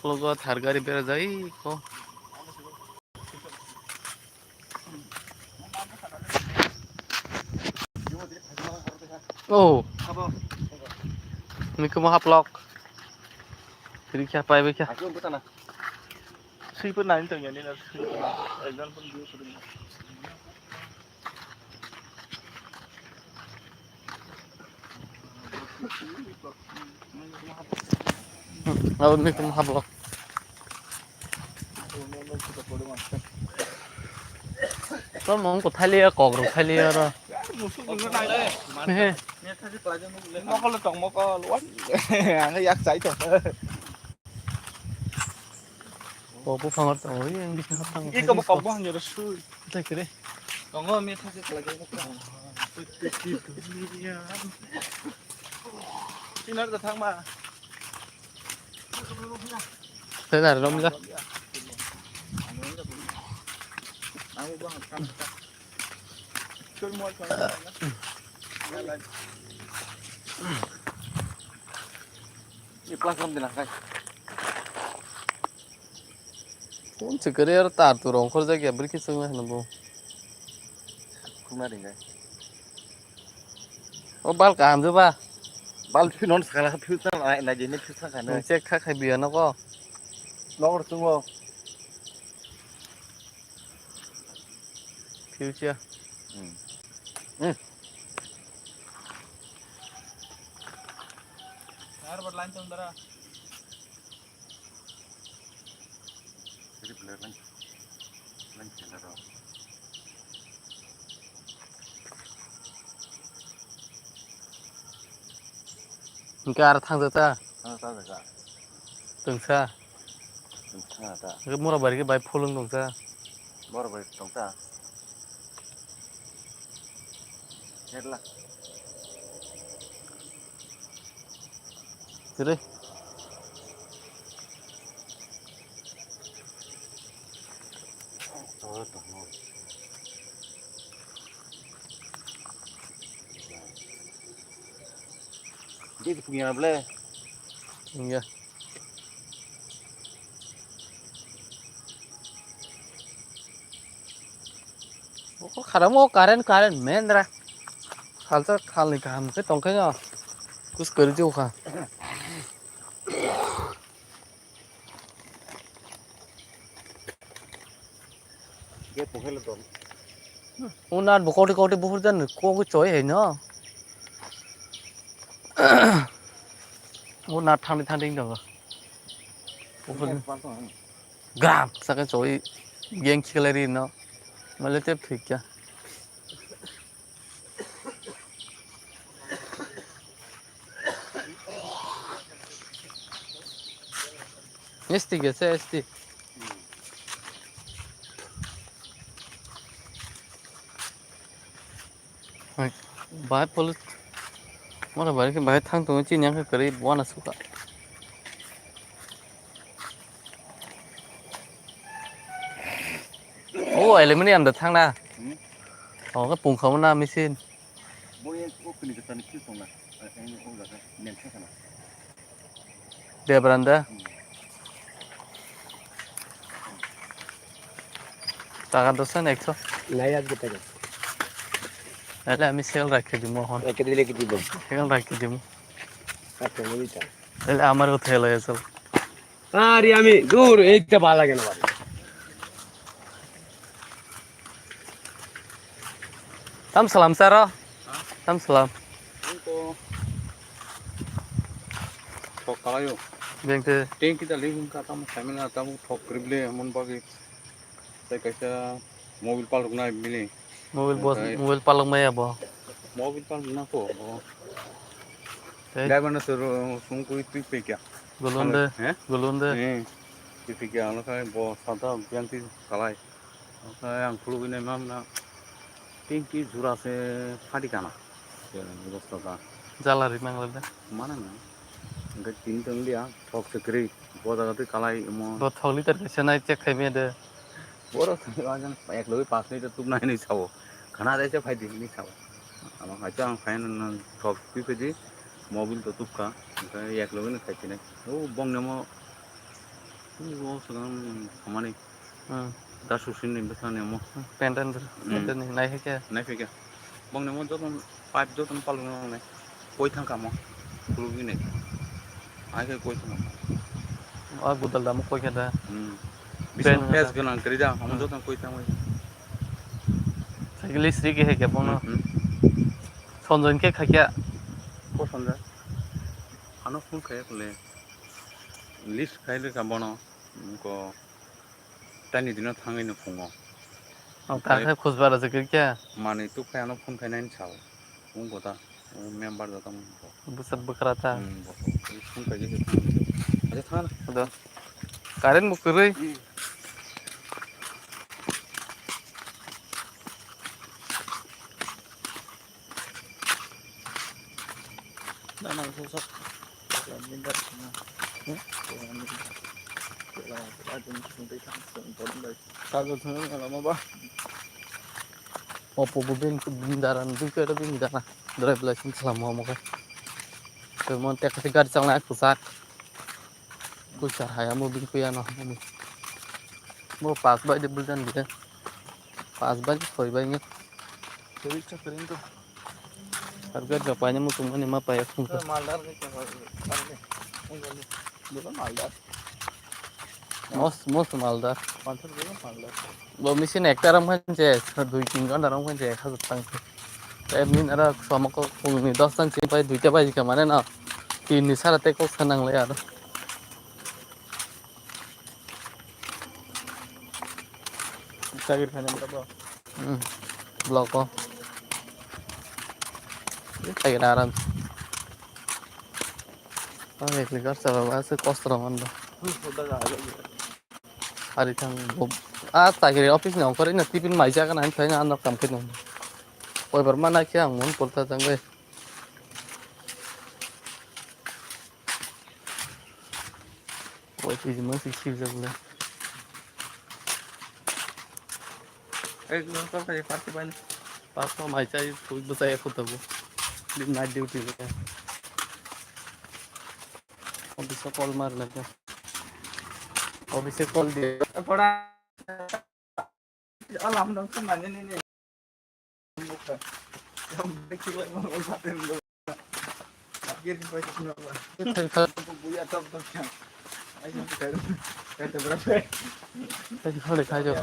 लोगों थार गाड़ी बेरा जाई को oh Miko mau haplok jadi siapa ya beca aku bukan lah sih pun nanti tanya ni nasi exam pun dia sudah oh Miko mau haplok तो मग को थाली Kock रो थाली यार musuh dengan naik deh ni tadi pelajaran mau kalau tong mau kalau luar nggak yak saya tuh Popo fangar to oi ang bisa hatang ini kamu kau buang jadi suy ta kire tong mau ni tadi pelajaran mau sinar datang mah thế là đông ra aku buang chơi mua chơi ini pelan kamu bilang kan cũng chỉ cái đấy ta tụ rong khơi ra cái brik sung này nó bo kemarin kan ô bal cảm chứ ba bal phi non sekali phi sana naik naik ini phi sana kan mình check khác khai bia nó có nomor tunggu phiêu chưa यार बदलाइन तुम दरा jadi bener kan jalan dong cái ar thang ra ta tahu tak từng xa tengah tak cái mua là bảy cái bài phô lưng từng xa baru balik dong tak ya lah cái đấy oh tuh mau dia punya boleh nghe có khả năng có karen men ra khal ta khal này काम cái tông cái nào कुछ कर दियो खा dia pukul tuh unar bokoti koti buhur jan ko ko choi hai na unar thang thang dong buhur gram sa cái choi geng khileri na male te phik kya esti gese esti bài pol mà là bài cái bài thang tụi chi nhang cái buôn là suka ô aluminium được thang na cái bùng không na machine boleh aku pilih ke sana itu sana ini aku enggak kan nensa sana dia beranda টাকা দোসেন 100 নাই আজকে টাকা তাহলে আমি sell রাখে দিব হন রেখে দিলে কি দিব সেল রাখে দিব আচ্ছা বলিটা তাহলে আমারও থেল হয়ে চল আরে আমি দূর এইটা ভালো লাগে না ভাই tam salam saro tam salam itu kok kalau yo bengte ting kita lihat kata mau family atau mau thok krible mon bagi saya kaisa mobil paluk na bili mobil palong maya bo mobil paluk na ko Thế driver na sur sungku itu pe kya golonde itu kya nó cái bo sada biang ti kalai cái ang pulu ini mam na ting ki jura se phadi kana অবস্থা তা jalari manglada মানে না cái tin teng dia thok sekri bo daga tu kalai mo bo tholi tar kese nai check khai me de বড় আজন 1 লই 5 litre তুপ নাই নাই ছাও খানা যাইছে ফাই দিন নি ছাও আমার হাইতো আং ফাইন সব পিপেজি মোবিল তো তুপকা 1 লই না খাইতে নাই ও বং নেমো 이거 지금 가만히 ừ 다 수신님 betane mo pendant pendant này hay kia nai fike bong ne mo joton pipe joton palung ne koi thang kamo pulugi ne ai ke koi thang ở budal damu koi kia da bisan pes ganan kerja हम joton koi thang cái list cái hay kia bông nó son rồi cái khai kia ko sonja ano phun khay kole list khaile ka bono ko tani dino thangai no phungo ông ta khai khus bara cái kia mani tu khay ano phun khay nain chao phun ko ta member da tam busat bukrata phun khay je aja thana đó karen mukuri Nah, nah, susah. Làm nhân đất nào. Là chúng tôi thằng sống tốt đây. Sao có thứ là mà ba. opo bubin bindaran juga ada bindaran drive license selama mau kan kemudian tek ketika di sana pusat pusat hayam mau bin kuya no mau pas baik di bulan gitu pas baik koi banyak Jadi cakarin tuh. harga berapanya mau tunggu 5 apa ya tunggu Maldar nih cakarin. Enggak nih. Bukan Maldar. most maldar Pantar bukan Maldar. lo mesin ekta ram kan je 2-3 ঘন্টা ram kan je 1000 tang এমনি এরা সমক 10 tang sih পাই 2টা বাজি মানে না 3 সারাতে কো খানাংলে আর Cakir kanya berapa? blok ko kayak aram oh ek ligar sama se kostra manda Udah gak ada gitu. hari thang tak kira office nih orang ini tipin maisa kan an kayaknya anak kampung nih oi bermana kia mun porta tangga oi sih masih sih jago Lo kok kayak party banyak. पापा मायचा खूप बसा एक होता वो दिन night duty पे office से call मार लगा ऑफिस से कॉल दिया Pora. Alam dong temannya nih. Bukan. Yang kecil lagi mau ngapain lo. Akhir sampai kenapa. Buya top kan. Ayo kita. Kita berapa? तैसे खड़े खा जाओ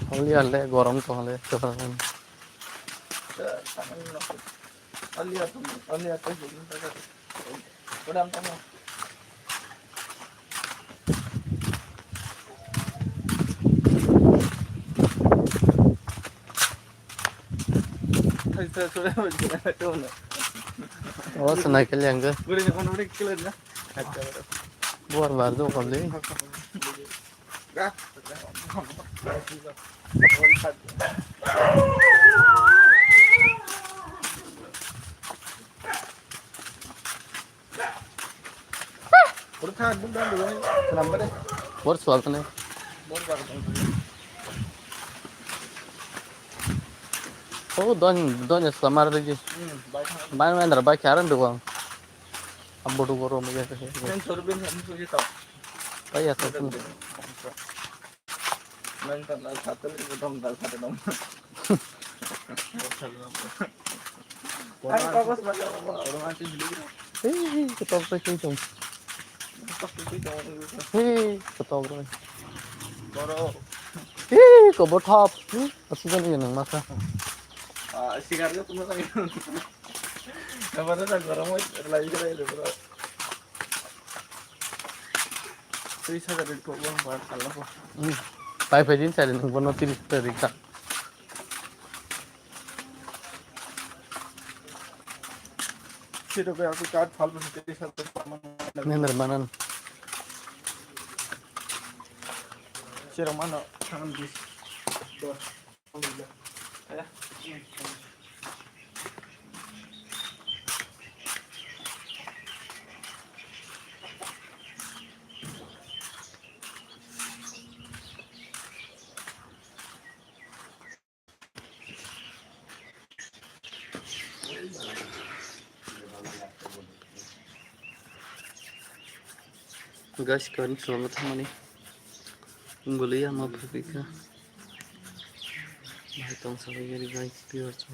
होली हल्ले गरम तो हल्ले तो फरक Lihat tuh. Udah kamu. Sudah tuh. और सुना के लिए अंग Udah kilo ya. बुआर बार दो कर ले Gak. Udah tahan bukan dulu. Kenapa deh? और स्वाद ने Baru baru. ओ दोन समार रही Baik. मार में अंदर बाइक यारन दुआ अब बोटू करो मुझे कैसे Kan suruh bin kamu sudah tahu. भाई ऐसा तुम Nonton satu itu dong, satu dong. Ayo bagus banget. Orang asli dulu. ketop पे क्यों तुम ketop rồi Baru có bột thọp aku kan ini nang masa sigaretnya tuh lagi. Kabarnya tak gorong lagi kira itu bro. Bisa dari kok bang buat salah kok. pai phải din sai nang bono 30 tarik tak Siapa yang aku card file berarti satu paman. nender manan Siapa mana? Tangan bis. Dua. Alhamdulillah. Ya. Guys, kan selamat sama nih. Ungguli sama Afrika. Bahitong sa kaya guys, viewers.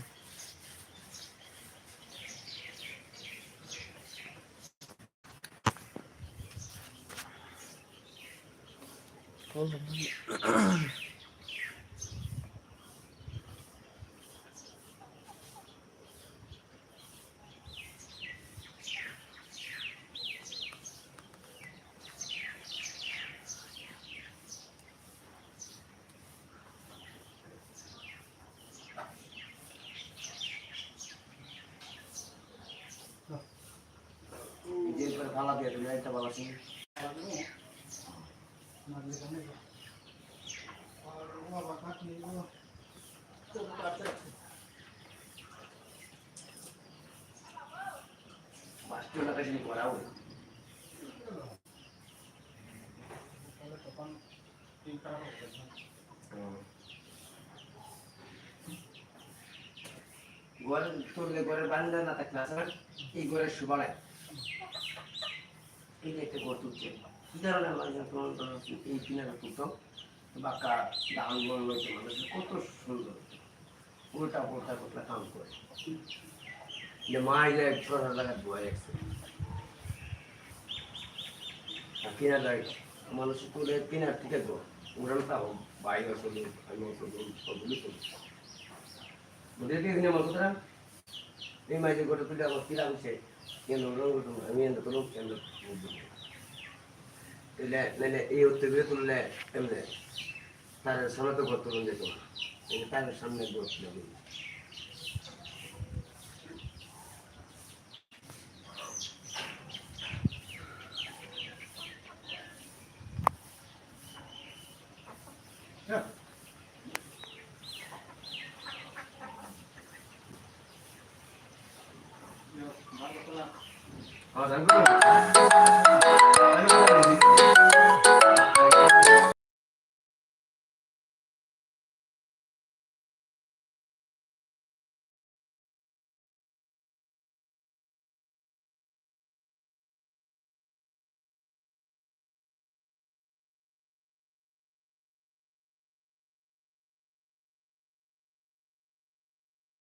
যে করে ফালা দিয়ে দিলে একটা ভালো আছে বাস্তি না কাছে করাও গোল তোরলে গোলে বান্দা না থাকলে আসলে এই গোলের সুবাড়ায় এই একটা গোল তুলছে কি ধরনের লাগে তোমার এই কিনারে তুলতো বাঁকা ডাউন গোল রয়েছে মানুষ কত সুন্দর উল্টা উল্টা উল্টা কাম করে যে মাইলে ছোড়া লাগা ধোয়া যাচ্ছে আর কিনা যায় মানুষ তুলে কিনার থেকে তো উড়ান তাও বাইরে চলে আমি সবগুলি চলি বুঝে দিয়ে দিনে মানুষরা এই মাইলে গোটা তুলে আমার কিনা বসে কেন্দ্র রঙ আমি এনে তো লোক কেন্দ্র নেলে এই উত্তর করে তুললে এমনি তার সামনে তো ঘর তুলন যেত তার সামনে ঘর তুলে Oh,